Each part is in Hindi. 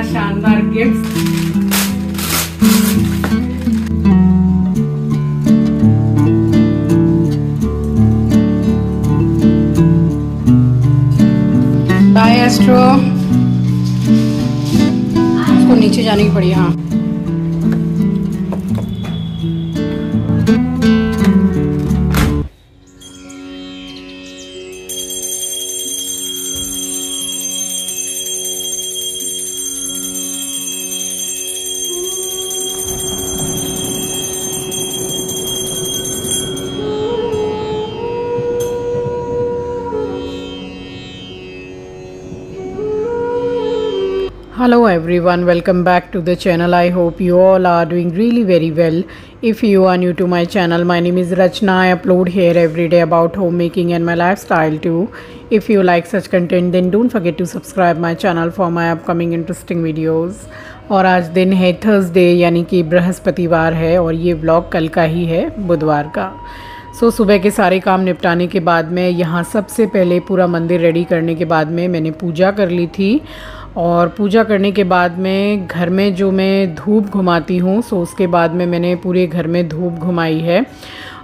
शानदार गिफ्ट। Bye astro. इसको नीचे जाने की पड़ी। हाँ Hello everyone, welcome back to the channel. I hope you all are doing really very well. If you are new to my channel, my name is Rachna. I upload here every day about homemaking and my lifestyle too. If you like such content then don't forget to subscribe my channel for my upcoming interesting videos. और आज दिन है थर्सडे यानी कि बृहस्पतिवार है और ये व्लॉग कल का ही है, बुधवार का। सुबह के सारे काम निपटाने के बाद में यहाँ सबसे पहले पूरा मंदिर रेडी करने के बाद में मैंने पूजा कर ली थी। और पूजा करने के बाद में घर में जो मैं धूप घुमाती हूँ उसके बाद में मैंने पूरे घर में धूप घुमाई है।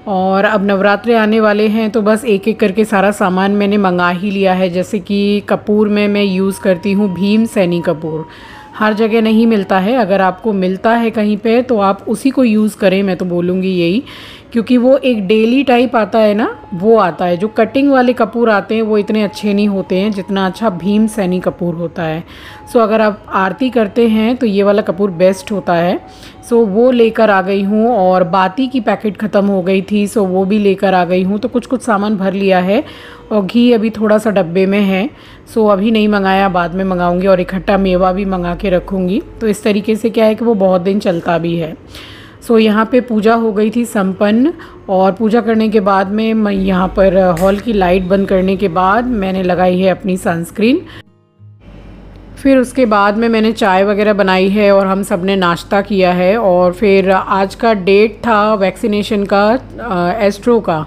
और अब नवरात्रे आने वाले हैं तो बस एक एक करके सारा सामान मैंने मंगा ही लिया है। जैसे कि कपूर में मैं यूज़ करती हूँ भीम सैनी कपूर। हर जगह नहीं मिलता है, अगर आपको मिलता है कहीं पे तो आप उसी को यूज़ करें, मैं तो बोलूँगी यही, क्योंकि वो एक डेली टाइप आता है ना, वो आता है। जो कटिंग वाले कपूर आते हैं वो इतने अच्छे नहीं होते हैं जितना अच्छा भीम सैनी कपूर होता है। अगर आप आरती करते हैं तो ये वाला कपूर बेस्ट होता है। वो लेकर आ गई हूँ। और बाती की पैकेट ख़त्म हो गई थी वो भी लेकर आ गई हूँ। तो कुछ कुछ सामान भर लिया है और घी अभी थोड़ा सा डब्बे में है। अभी नहीं मंगाया, बाद में मंगाऊंगी। और इकट्ठा मेवा भी मंगा के रखूँगी। तो इस तरीके से क्या है कि वो बहुत दिन चलता भी है। यहाँ पे पूजा हो गई थी संपन्न। और पूजा करने के बाद में मैं यहाँ पर हॉल की लाइट बंद करने के बाद मैंने लगाई है अपनी सनस्क्रीन। फिर उसके बाद में मैंने चाय वगैरह बनाई है और हम सब ने नाश्ता किया है। और फिर आज का डेट था वैक्सीनेशन का एस्ट्रो का।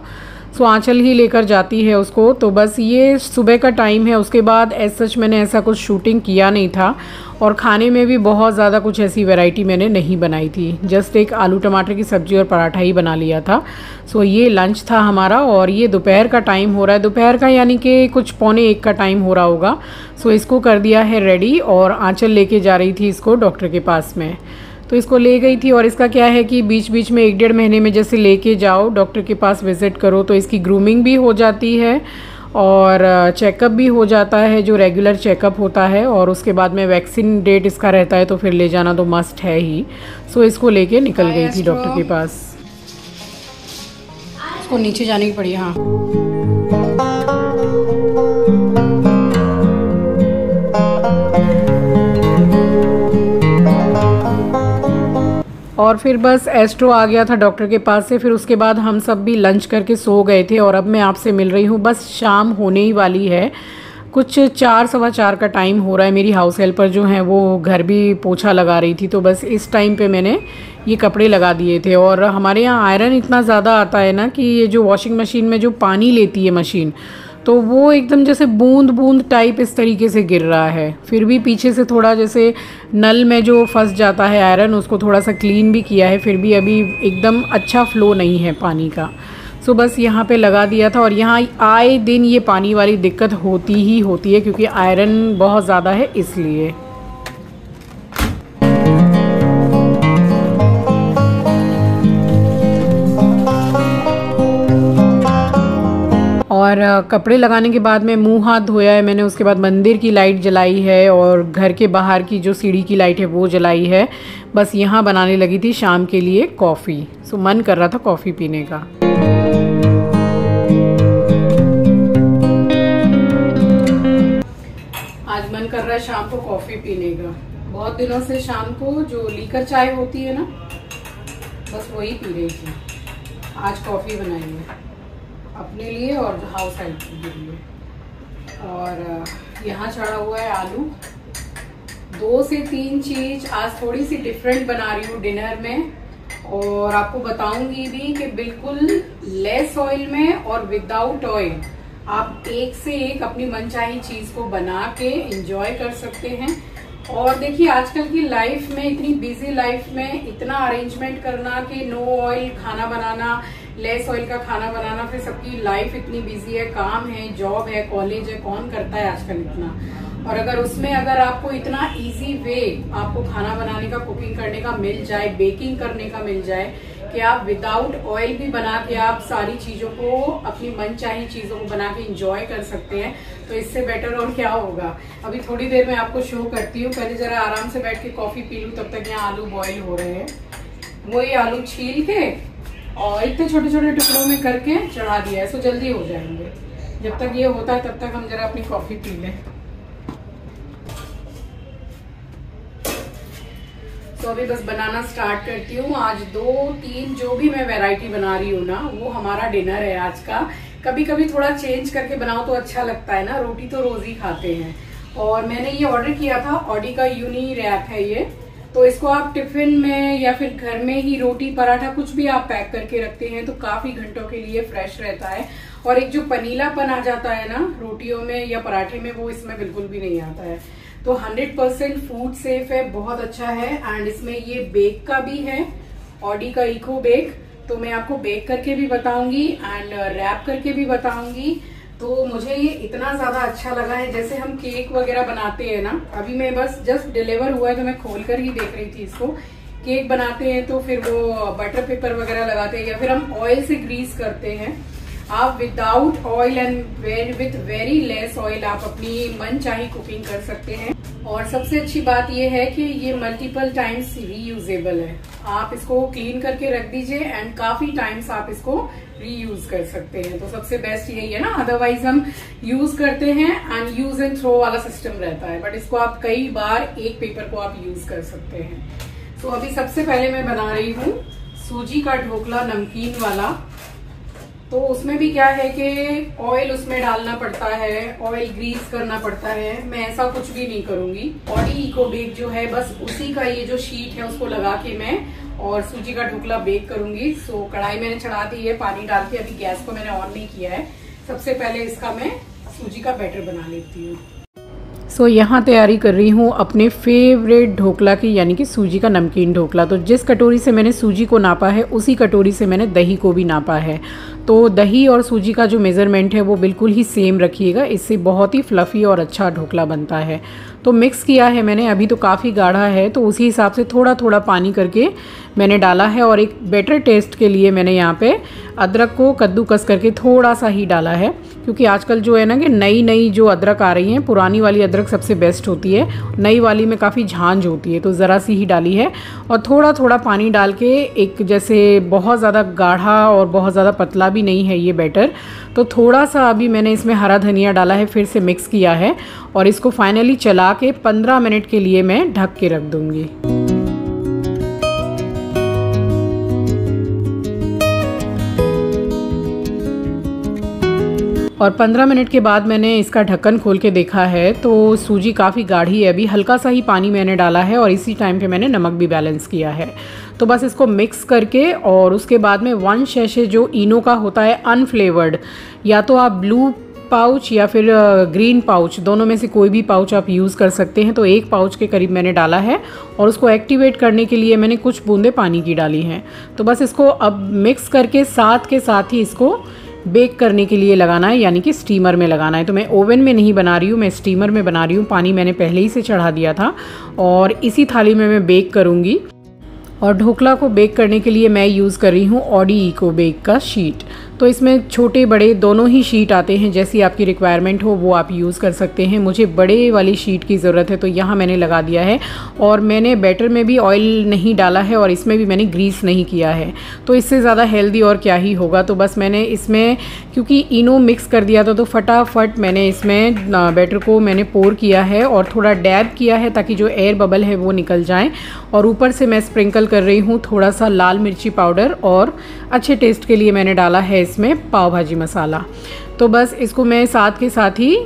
आंचल ही लेकर जाती है उसको। तो बस ये सुबह का टाइम है। उसके बाद सच मैंने ऐसा कुछ शूटिंग किया नहीं था। और खाने में भी बहुत ज़्यादा कुछ ऐसी वैरायटी मैंने नहीं बनाई थी। जस्ट एक आलू टमाटर की सब्ज़ी और पराठा ही बना लिया था। ये लंच था हमारा। और ये दोपहर का टाइम हो रहा है, दोपहर का यानी कि कुछ 12:45 का टाइम हो रहा होगा। इसको कर दिया है रेडी। और आंचल लेके जा रही थी इसको डॉक्टर के पास में। तो इसको ले गई थी। और इसका क्या है कि बीच बीच में 1-1.5 महीने में जैसे लेके जाओ डॉक्टर के पास विज़िट करो तो इसकी ग्रूमिंग भी हो जाती है और चेकअप भी हो जाता है, जो रेगुलर चेकअप होता है। और उसके बाद में वैक्सीन डेट इसका रहता है तो फिर ले जाना तो मस्ट है ही। इसको लेके निकल गई थी डॉक्टर के पास। इसको नीचे जाने की पड़ी। हाँ और फिर बस एस्ट्रो आ गया था डॉक्टर के पास से। फिर उसके बाद हम सब भी लंच करके सो गए थे। और अब मैं आपसे मिल रही हूँ, बस शाम होने ही वाली है। कुछ 4-4:15 का टाइम हो रहा है। मेरी हाउस हेल्पर जो हैं वो घर भी पोछा लगा रही थी। तो बस इस टाइम पे मैंने ये कपड़े लगा दिए थे। और हमारे यहाँ आयरन इतना ज़्यादा आता है ना कि ये जो वॉशिंग मशीन में जो पानी लेती है मशीन, तो वो एकदम जैसे बूंद बूंद टाइप इस तरीके से गिर रहा है। फिर भी पीछे से थोड़ा जैसे नल में जो फंस जाता है आयरन, उसको थोड़ा सा क्लीन भी किया है। फिर भी अभी एकदम अच्छा फ्लो नहीं है पानी का। बस यहाँ पे लगा दिया था। और यहाँ आए दिन ये पानी वाली दिक्कत होती ही होती है क्योंकि आयरन बहुत ज़्यादा है इसलिए। और कपड़े लगाने के बाद में मुंह हाथ धोया है मैंने। उसके बाद मंदिर की लाइट जलाई है और घर के बाहर की जो सीढ़ी की लाइट है वो जलाई है। बस यहाँ बनाने लगी थी शाम के लिए कॉफ़ी। मन कर रहा था कॉफ़ी पीने का। आज मन कर रहा है शाम को कॉफ़ी पीने का। बहुत दिनों से शाम को जो लीकर चाय होती है ना, बस वही पी रही थी। आज कॉफ़ी बनाई है अपने लिए और हाउस हेल्प के लिए। और यहाँ चढ़ा हुआ है आलू। 2 से 3 चीज आज थोड़ी सी डिफरेंट बना रही हूँ डिनर में। और आपको बताऊंगी भी कि बिल्कुल लेस ऑयल में और विदाउट ऑयल आप एक से एक अपनी मनचाही चीज को बना के एंजॉय कर सकते हैं। और देखिए आजकल की लाइफ में, इतनी बिजी लाइफ में इतना अरेंजमेंट करना कि नो ऑयल खाना बनाना, लेस ऑयल का खाना बनाना, फिर सबकी लाइफ इतनी बिजी है, काम है, जॉब है, कॉलेज है, कौन करता है आजकल इतना। और अगर आपको इतना इजी वे आपको खाना बनाने का, कुकिंग करने का मिल जाए, बेकिंग करने का मिल जाए कि आप विदाउट ऑयल भी बना के आप सारी चीजों को, अपनी मनचाही चीजों को बना के इंजॉय कर सकते हैं, तो इससे बेटर और क्या होगा। अभी थोड़ी देर में आपको शो करती हूँ, पहले जरा आराम से बैठ के कॉफी पी लूँ, तब तक यहाँ आलू बॉईल हो रहे हैं। वही आलू छील के और इतने छोटे छोटे टुकड़ों में करके चढ़ा दिया है, सो जल्दी हो जाएंगे। जब तक ये होता है तब तक हम जरा अपनी कॉफी पी लें। तो अभी बस बनाना स्टार्ट करती हूँ। आज 2-3 जो भी मैं वैरायटी बना रही हूँ ना, वो हमारा डिनर है आज का। कभी कभी थोड़ा चेंज करके बनाओ तो अच्छा लगता है ना, रोटी तो रोज ही खाते हैं। और मैंने ये ऑर्डर किया था, ऑडी का यूनी रैप है ये, तो इसको आप टिफिन में या फिर घर में ही रोटी पराठा कुछ भी आप पैक करके रखते हैं तो काफी घंटों के लिए फ्रेश रहता है। और एक जो पनीलापन आ जाता है ना रोटियों में या पराठे में, वो इसमें बिल्कुल भी नहीं आता है। तो 100% फूड सेफ है, बहुत अच्छा है। एंड इसमें ये बेक का भी है, ऑडी का इको बेक, तो मैं आपको बेक करके भी बताऊंगी एंड रैप करके भी बताऊंगी। तो मुझे ये इतना ज्यादा अच्छा लगा है, जैसे हम केक वगैरह बनाते हैं ना, अभी मैं बस जस्ट डिलीवर हुआ है तो मैं खोल कर ही देख रही थी इसको। केक बनाते हैं तो फिर वो बटर पेपर वगैरह लगाते हैं या फिर हम ऑयल से ग्रीस करते हैं। आप without oil and with very less oil आप अपनी मन चाही कुकिंग कर सकते हैं। और सबसे अच्छी बात यह है कि ये मल्टीपल टाइम्स रीयूजेबल है। आप इसको क्लीन करके रख दीजिए एंड काफी टाइम्स आप इसको रीयूज कर सकते हैं। तो सबसे बेस्ट यही है ना, अदरवाइज हम यूज करते हैं एंड यूज एंड थ्रो वाला सिस्टम रहता है, बट इसको आप कई बार एक पेपर को आप यूज कर सकते हैं। तो अभी सबसे पहले मैं बना रही हूँ सूजी का ढोकला, नमकीन वाला। तो उसमें भी क्या है कि ऑयल उसमें डालना पड़ता है, ऑयल ग्रीस करना पड़ता है। मैं ऐसा कुछ भी नहीं करूंगी। ऑडी इको बेक जो है, बस उसी का ये जो शीट है उसको लगा के मैं और सूजी का ढोकला बेक करूंगी। सो कढ़ाई मैंने चढ़ा दी है पानी डाल के, अभी गैस को मैंने ऑन नहीं किया है। सबसे पहले इसका मैं सूजी का बैटर बना लेती हूँ। सो यहाँ तैयारी कर रही हूँ अपने फेवरेट ढोकला की, यानी कि सूजी का नमकीन ढोकला। तो जिस कटोरी से मैंने सूजी को नापा है उसी कटोरी से मैंने दही को भी नापा है। तो दही और सूजी का जो मेज़रमेंट है वो बिल्कुल ही सेम रखिएगा, इससे बहुत ही फ्लफ़ी और अच्छा ढोकला बनता है। तो मिक्स किया है मैंने, अभी तो काफ़ी गाढ़ा है तो उसी हिसाब से थोड़ा थोड़ा पानी करके मैंने डाला है। और एक बेटर टेस्ट के लिए मैंने यहाँ पे अदरक को कद्दूकस करके थोड़ा सा ही डाला है, क्योंकि आजकल जो है ना कि नई जो अदरक आ रही हैं, पुरानी वाली अदरक सबसे बेस्ट होती है, नई वाली में काफ़ी झांझ होती है, तो ज़रा सी ही डाली है। और थोड़ा थोड़ा पानी डाल के, एक जैसे बहुत ज़्यादा गाढ़ा और बहुत ज़्यादा पतला भी नहीं है ये बैटर, तो थोड़ा सा अभी मैंने इसमें हरा धनिया डाला है, फिर से मिक्स किया है और इसको फाइनली चला के 15 मिनट के लिए मैं ढक के रख दूँगी। और 15 मिनट के बाद मैंने इसका ढक्कन खोल के देखा है तो सूजी काफ़ी गाढ़ी है। अभी हल्का सा ही पानी मैंने डाला है और इसी टाइम पे मैंने नमक भी बैलेंस किया है। तो बस इसको मिक्स करके और उसके बाद में 1 सैशे जो इनो का होता है अनफ्लेवर्ड, या तो आप ब्लू पाउच या फिर ग्रीन पाउच, दोनों में से कोई भी पाउच आप यूज़ कर सकते हैं। तो 1 पाउच के करीब मैंने डाला है और उसको एक्टिवेट करने के लिए मैंने कुछ बूंदे पानी की डाली हैं। तो बस इसको अब मिक्स करके साथ के साथ ही इसको बेक करने के लिए लगाना है, यानी कि स्टीमर में लगाना है। तो मैं ओवन में नहीं बना रही हूँ, मैं स्टीमर में बना रही हूँ। पानी मैंने पहले ही से चढ़ा दिया था और इसी थाली में मैं बेक करूँगी। और ढोकला को बेक करने के लिए मैं यूज़ कर रही हूँ ऑडी इको बेक का शीट। तो इसमें छोटे बड़े दोनों ही शीट आते हैं, जैसी आपकी रिक्वायरमेंट हो वो आप यूज़ कर सकते हैं। मुझे बड़े वाली शीट की ज़रूरत है तो यहाँ मैंने लगा दिया है। और मैंने बैटर में भी ऑयल नहीं डाला है और इसमें भी मैंने ग्रीस नहीं किया है, तो इससे ज़्यादा हेल्दी और क्या ही होगा। तो बस मैंने इसमें क्योंकि इनो मिक्स कर दिया था तो फटाफट मैंने इसमें बैटर को मैंने पोर किया है और थोड़ा डैब किया है ताकि जो एयर बबल है वो निकल जाए। और ऊपर से मैं स्प्रिंकल कर रही हूँ थोड़ा सा लाल मिर्ची पाउडर, और अच्छे टेस्ट के लिए मैंने डाला है इसमें पाव भाजी मसाला। तो बस इसको मैं साथ के साथ ही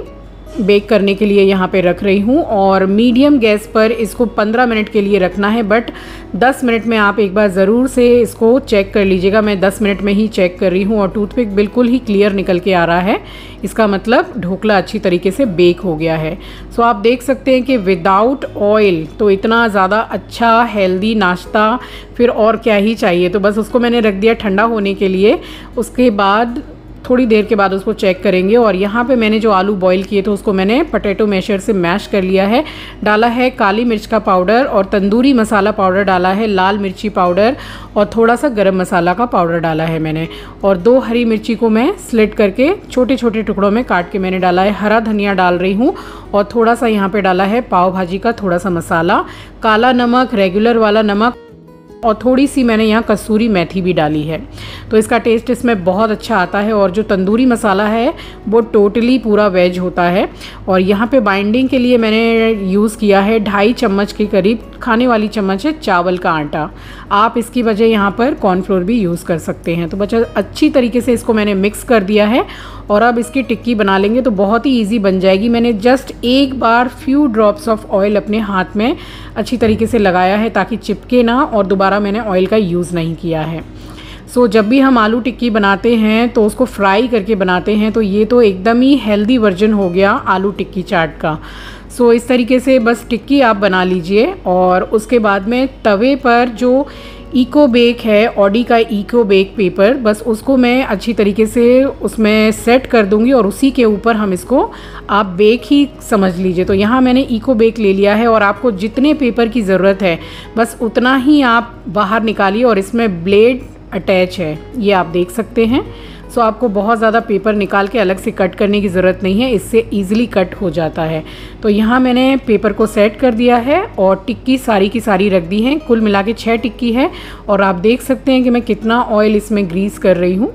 बेक करने के लिए यहाँ पे रख रही हूँ और मीडियम गैस पर इसको 15 मिनट के लिए रखना है। बट 10 मिनट में आप एक बार ज़रूर से इसको चेक कर लीजिएगा। मैं 10 मिनट में ही चेक कर रही हूँ और टूथपिक बिल्कुल ही क्लियर निकल के आ रहा है। इसका मतलब ढोकला अच्छी तरीके से बेक हो गया है। सो आप देख सकते हैं कि विदाउट ऑयल तो इतना ज़्यादा अच्छा हेल्दी नाश्ता फिर और क्या ही चाहिए। तो बस उसको मैंने रख दिया ठंडा होने के लिए। उसके बाद थोड़ी देर के बाद उसको चेक करेंगे। और यहाँ पे मैंने जो आलू बॉईल किए थे उसको मैंने पोटैटो मैशर से मैश कर लिया है। डाला है काली मिर्च का पाउडर और तंदूरी मसाला पाउडर डाला है, लाल मिर्ची पाउडर और थोड़ा सा गरम मसाला का पाउडर डाला है मैंने। और 2 हरी मिर्ची को मैं स्लिट करके छोटे छोटे टुकड़ों में काट के मैंने डाला है। हरा धनिया डाल रही हूँ और थोड़ा सा यहाँ पे डाला है पाव भाजी का थोड़ा सा मसाला, काला नमक, रेगुलर वाला नमक और थोड़ी सी मैंने यहाँ कसूरी मेथी भी डाली है। तो इसका टेस्ट इसमें बहुत अच्छा आता है। और जो तंदूरी मसाला है वो टोटली पूरा वेज होता है। और यहाँ पे बाइंडिंग के लिए मैंने यूज़ किया है 2.5 चम्मच के करीब, खाने वाली चम्मच है चावल का आटा। आप इसकी वजह यहाँ पर कॉर्नफ्लोर भी यूज़ कर सकते हैं। तो बच्चा अच्छी तरीके से इसको मैंने मिक्स कर दिया है और अब इसकी टिक्की बना लेंगे तो बहुत ही ईजी बन जाएगी। मैंने जस्ट एक बार फ्यू ड्रॉप्स ऑफ ऑयल अपने हाथ में अच्छी तरीके से लगाया है ताकि चिपके ना, और दोबारा मैंने ऑयल का यूज़ नहीं किया है। सो जब भी हम आलू टिक्की बनाते हैं तो उसको फ्राई करके बनाते हैं। तो ये तो एकदम ही हेल्दी वर्जन हो गया आलू टिक्की चाट का। सो इस तरीके से बस टिक्की आप बना लीजिए और उसके बाद में तवे पर जो इको बेक है, ऑडी का इको बेक पेपर, बस उसको मैं अच्छी तरीके से उसमें सेट कर दूंगी और उसी के ऊपर हम इसको आप बेक ही समझ लीजिए। तो यहाँ मैंने इको बेक ले लिया है और आपको जितने पेपर की ज़रूरत है बस उतना ही आप बाहर निकालिए। और इसमें ब्लेड अटैच है, ये आप देख सकते हैं। सो आपको बहुत ज़्यादा पेपर निकाल के अलग से कट करने की ज़रूरत नहीं है, इससे ईज़िली कट हो जाता है। तो यहाँ मैंने पेपर को सेट कर दिया है और टिक्की सारी की सारी रख दी हैं। कुल मिला के 6 टिक्की है और आप देख सकते हैं कि मैं कितना ऑयल इसमें ग्रीस कर रही हूँ।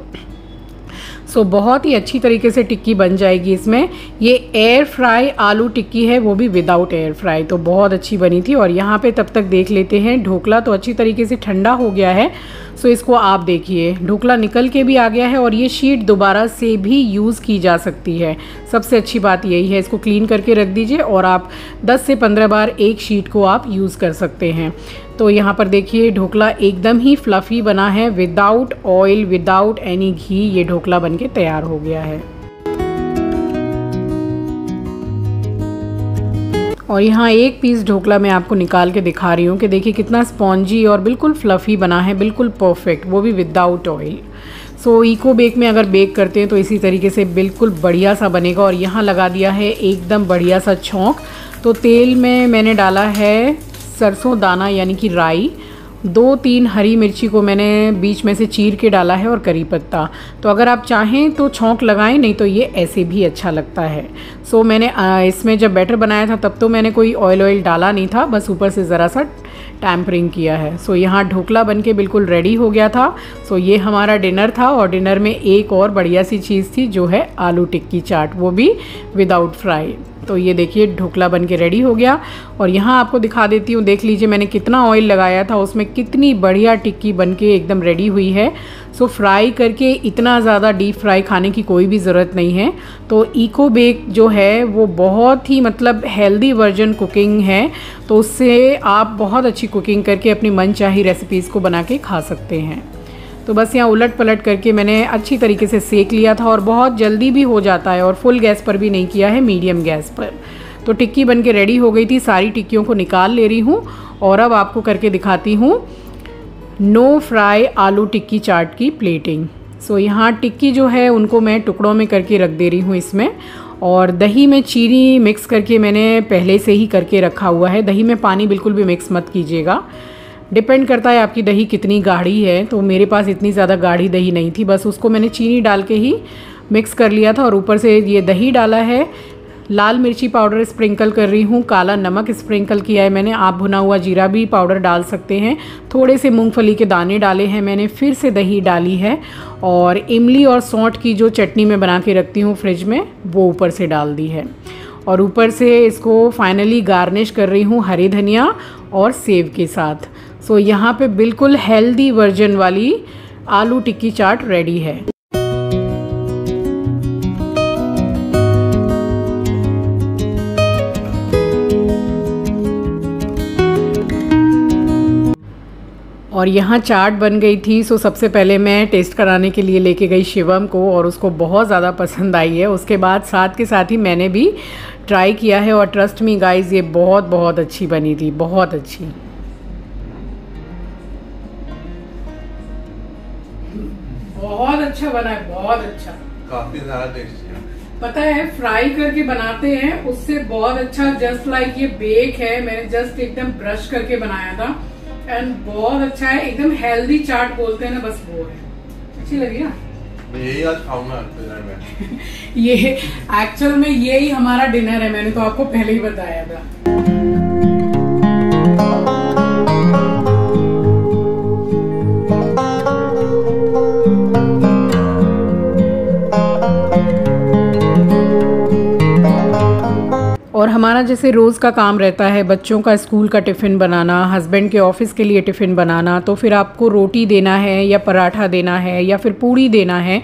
सो बहुत ही अच्छी तरीके से टिक्की बन जाएगी इसमें। ये एयर फ्राई आलू टिक्की है, वो भी विदाउट एयर फ्राई, तो बहुत अच्छी बनी थी। और यहाँ पे तब तक देख लेते हैं ढोकला तो अच्छी तरीके से ठंडा हो गया है। सो इसको आप देखिए ढोकला निकल के भी आ गया है और ये शीट दोबारा से भी यूज़ की जा सकती है। सबसे अच्छी बात यही है, इसको क्लीन करके रख दीजिए और आप 10 से 15 बार एक शीट को आप यूज़ कर सकते हैं। तो यहाँ पर देखिए ढोकला एकदम ही फ्लफ़ी बना है, विदाउट ऑयल, विदाउट एनी घी ये ढोकला बनके तैयार हो गया है। और यहाँ एक पीस ढोकला मैं आपको निकाल के दिखा रही हूँ कि देखिए कितना स्पॉन्जी और बिल्कुल फ्लफ़ी बना है, बिल्कुल परफेक्ट, वो भी विदाउट ऑयल। सो इको बेक में अगर बेक करते हैं तो इसी तरीके से बिल्कुल बढ़िया सा बनेगा। और यहाँ लगा दिया है एकदम बढ़िया सा छौंक। तो तेल में मैंने डाला है सरसों दाना यानी कि राई, 2-3 हरी मिर्ची को मैंने बीच में से चीर के डाला है और करी पत्ता। तो अगर आप चाहें तो छौंक लगाएं, नहीं तो ये ऐसे भी अच्छा लगता है। सो मैंने इसमें जब बैटर बनाया था तब तो मैंने कोई ऑयल डाला नहीं था, बस ऊपर से ज़रा सा टैम्परिंग किया है। सो यहाँ ढोकला बनके बिल्कुल रेडी हो गया था। सो ये हमारा डिनर था और डिनर में एक और बढ़िया सी चीज़ थी जो है आलू टिक्की चाट, वो भी विदाउट फ्राई। तो ये देखिए ढोकला बनके रेडी हो गया। और यहाँ आपको दिखा देती हूँ, देख लीजिए मैंने कितना ऑयल लगाया था, उसमें कितनी बढ़िया टिक्की बनके एकदम रेडी हुई है। सो फ्राई करके इतना ज़्यादा डीप फ्राई खाने की कोई भी ज़रूरत नहीं है। तो इको बेक जो है वो बहुत ही मतलब हेल्दी वर्जन कुकिंग है, तो उससे आप बहुत अच्छी कुकिंग करके अपनी मनचाही रेसिपीज़ को बना के खा सकते हैं। तो बस यहाँ उलट पलट करके मैंने अच्छी तरीके से सेक लिया था और बहुत जल्दी भी हो जाता है और फुल गैस पर भी नहीं किया है, मीडियम गैस पर। तो टिक्की बनके रेडी हो गई थी, सारी टिक्कियों को निकाल ले रही हूँ और अब आपको करके दिखाती हूँ नो फ्राई आलू टिक्की चाट की प्लेटिंग। सो यहाँ टिक्की जो है उनको मैं टुकड़ों में करके रख दे रही हूँ इसमें। और दही में चीनी मिक्स करके मैंने पहले से ही करके रखा हुआ है। दही में पानी बिल्कुल भी मिक्स मत कीजिएगा, डिपेंड करता है आपकी दही कितनी गाढ़ी है। तो मेरे पास इतनी ज़्यादा गाढ़ी दही नहीं थी, बस उसको मैंने चीनी डाल के ही मिक्स कर लिया था और ऊपर से ये दही डाला है। लाल मिर्ची पाउडर स्प्रिंकल कर रही हूँ, काला नमक स्प्रिंकल किया है मैंने, आप भुना हुआ जीरा भी पाउडर डाल सकते हैं। थोड़े से मूंगफली के दाने डाले हैं मैंने, फिर से दही डाली है और इमली और सौंठ की जो चटनी मैं बना के रखती हूँ फ्रिज में, वो ऊपर से डाल दी है। और ऊपर से इसको फाइनली गार्निश कर रही हूँ हरी धनिया और सेव के साथ। सो यहाँ पे बिल्कुल हेल्दी वर्जन वाली आलू टिक्की चाट रेडी है। और यहाँ चाट बन गई थी। सो सबसे पहले मैं टेस्ट कराने के लिए लेके गई शिवम को और उसको बहुत ज़्यादा पसंद आई है। उसके बाद साथ के साथ ही मैंने भी ट्राई किया है और ट्रस्ट मी गाइस, ये बहुत बहुत अच्छी बनी थी, बहुत अच्छी। बहुत अच्छा बना है, बहुत अच्छा, काफी ज्यादा टेस्टी है। पता है फ्राई करके बनाते हैं उससे बहुत अच्छा, जस्ट लाइक ये बेक है, मैंने जस्ट एकदम ब्रश करके बनाया था एंड बहुत अच्छा है, एकदम हेल्दी चाट बोलते हैं ना, बस वो है। अच्छी लगी ना? यही आज खाऊंगा डिनर में। ये एक्चुअल में यही हमारा डिनर है, मैंने तो आपको पहले ही बताया था। और हमारा जैसे रोज़ का काम रहता है, बच्चों का स्कूल का टिफ़िन बनाना, हस्बैंड के ऑफिस के लिए टिफ़िन बनाना, तो फिर आपको रोटी देना है या पराठा देना है या फिर पूड़ी देना है,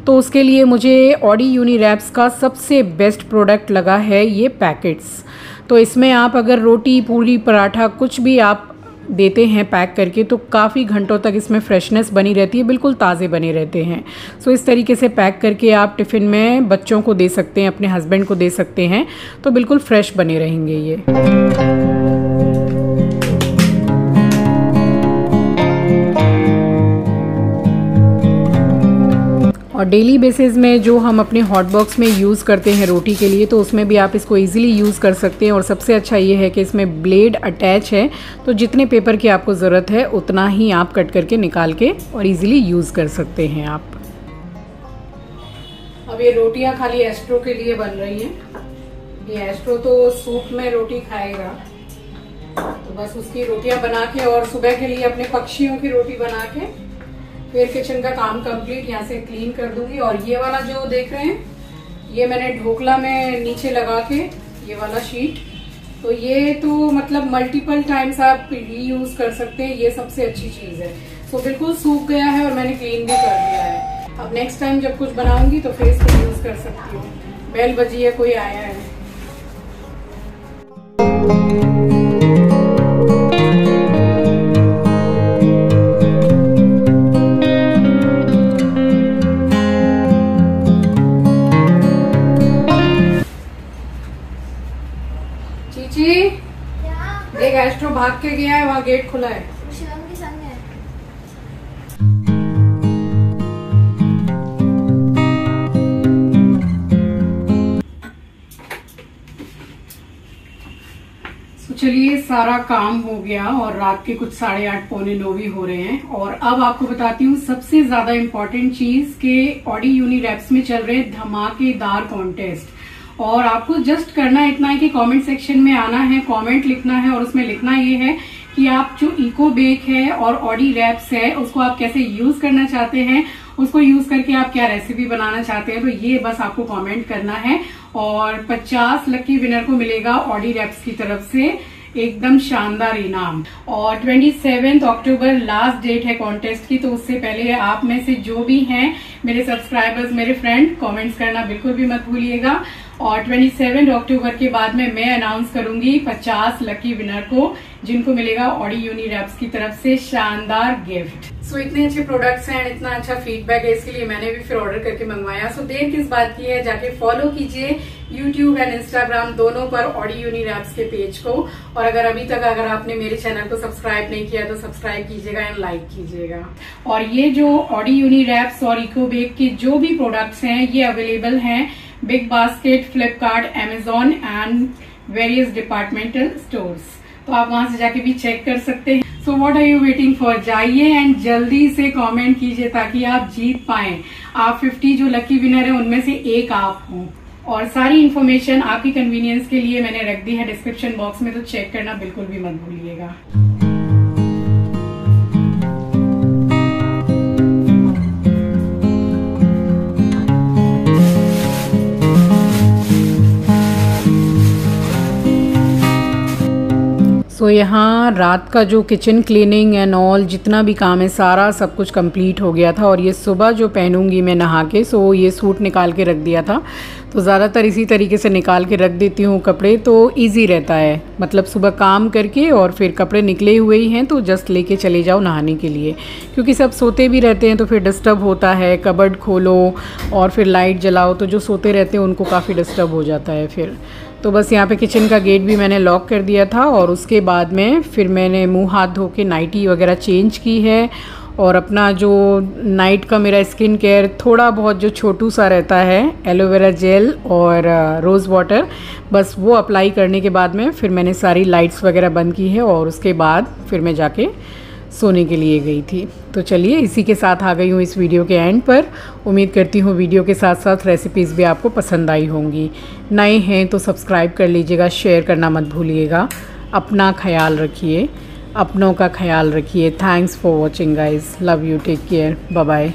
तो उसके लिए मुझे ऑडी यूनिरैप्स का सबसे बेस्ट प्रोडक्ट लगा है ये पैकेट्स। तो इसमें आप अगर रोटी, पूड़ी, पराठा कुछ भी आप देते हैं पैक करके, तो काफ़ी घंटों तक इसमें फ्रेशनेस बनी रहती है, बिल्कुल ताज़े बने रहते हैं। सो इस तरीके से पैक करके आप टिफ़िन में बच्चों को दे सकते हैं, अपने हस्बैंड को दे सकते हैं, तो बिल्कुल फ्रेश बने रहेंगे ये। और डेली बेसिस में जो हम अपने हॉट बॉक्स में यूज़ करते हैं रोटी के लिए, तो उसमें भी आप इसको इजीली यूज़ कर सकते हैं। और सबसे अच्छा ये है कि इसमें ब्लेड अटैच है, तो जितने पेपर की आपको ज़रूरत है उतना ही आप कट करके निकाल के और इजीली यूज़ कर सकते हैं आप। अब ये रोटियां खाली एस्ट्रो के लिए बन रही हैं। ये एस्ट्रो तो सूप में रोटी खाएगा, तो बस उसकी रोटियां बना के और सुबह के लिए अपने पक्षियों की रोटी बना के फिर किचन का काम कंप्लीट यहाँ से क्लीन कर दूंगी। और ये वाला जो देख रहे हैं, ये मैंने ढोकला में नीचे लगा के, ये वाला शीट, तो ये तो मतलब मल्टीपल टाइम्स आप रीयूज कर सकते हैं, ये सबसे अच्छी चीज है। सो बिल्कुल सूख गया है और मैंने क्लीन भी कर दिया है। अब नेक्स्ट टाइम जब कुछ बनाऊंगी तो फिर इसको यूज कर सकती हूँ। बेल बजी है, कोई आया है। देख एस्ट्रो भाग के गया है, वहाँ गेट खुला है। शिवम के संग है। तो चलिए सारा काम हो गया और रात के कुछ 8:30 पौने 9 भी हो रहे हैं। और अब आपको बताती हूँ सबसे ज्यादा इम्पोर्टेंट चीज के ऑडी यूनिरैप्स में चल रहे धमाकेदार कॉन्टेस्ट। और आपको जस्ट करना इतना है कि कमेंट सेक्शन में आना है, कमेंट लिखना है और उसमें लिखना ये है कि आप जो इको बेक है और ऑडी रैप्स है उसको आप कैसे यूज करना चाहते हैं, उसको यूज करके आप क्या रेसिपी बनाना चाहते हैं, तो ये बस आपको कमेंट करना है। और 50 लकी विनर को मिलेगा ऑडी रैप्स की तरफ से एकदम शानदार इनाम। और 27 अक्टूबर लास्ट डेट है कॉन्टेस्ट की, तो उससे पहले आप में से जो भी हैं मेरे सब्सक्राइबर्स, मेरे फ्रेंड, कमेंट्स करना बिल्कुल भी मत भूलिएगा। और 27 अक्टूबर के बाद में मैं अनाउंस करूंगी 50 लकी विनर को, जिनको मिलेगा ऑडी यूनिरैप्स की तरफ से शानदार गिफ्ट। सो इतने अच्छे प्रोडक्ट्स हैं, इतना अच्छा फीडबैक है, इसके लिए मैंने भी फिर ऑर्डर करके मंगवाया। सो देर किस बात की है, जाके फॉलो कीजिए यूट्यूब एंड इंस्टाग्राम दोनों पर ऑडी यूनिरैप्स के पेज को। और अभी तक अगर आपने मेरे चैनल को सब्सक्राइब नहीं किया तो सब्सक्राइब कीजिएगा एंड लाइक कीजिएगा। और ये जो ऑडी यूनिरैप्स और इको बेक के जो भी प्रोडक्ट्स हैं ये अवेलेबल हैं big basket, Flipkart, Amazon and various departmental stores, तो आप वहां से जाके भी चेक कर सकते हैं। So what are you waiting for, जाइए एंड जल्दी से कमेंट कीजिए ताकि आप जीत पाएं। आप 50 जो लकी विनर है उनमें से एक आप हों। और सारी इन्फॉर्मेशन आपकी कन्वीनियंस के लिए मैंने रख दी है डिस्क्रिप्शन बॉक्स में, तो चेक करना बिल्कुल भी मत भूलिएगा। सो यहाँ रात का जो किचन क्लीनिंग एंड ऑल जितना भी काम है सारा सब कुछ कंप्लीट हो गया था। और ये सुबह जो पहनूंगी मैं नहा के, सो ये सूट निकाल के रख दिया था। तो ज़्यादातर इसी तरीके से निकाल के रख देती हूँ कपड़े, तो इजी रहता है। मतलब सुबह काम करके और फिर कपड़े निकले हुए ही हैं तो जस्ट लेके चले जाओ नहाने के लिए, क्योंकि सब सोते भी रहते हैं तो फिर डिस्टर्ब होता है। कबर्ड खोलो और फिर लाइट जलाओ तो जो सोते रहते हैं उनको काफ़ी डिस्टर्ब हो जाता है फिर। तो बस यहाँ पे किचन का गेट भी मैंने लॉक कर दिया था और उसके बाद में फिर मैंने मुंह हाथ धो के नाइटी वगैरह चेंज की है। और अपना जो नाइट का मेरा स्किन केयर थोड़ा बहुत जो छोटू सा रहता है, एलोवेरा जेल और रोज़ वाटर, बस वो अप्लाई करने के बाद में फिर मैंने सारी लाइट्स वगैरह बंद की है और उसके बाद फिर मैं जाके सोने के लिए गई थी। तो चलिए इसी के साथ आ गई हूँ इस वीडियो के एंड पर। उम्मीद करती हूँ वीडियो के साथ साथ रेसिपीज़ भी आपको पसंद आई होंगी। नए हैं तो सब्सक्राइब कर लीजिएगा, शेयर करना मत भूलिएगा। अपना ख्याल रखिए, अपनों का ख्याल रखिए। Thanks for watching guys, love you, take care, bye bye.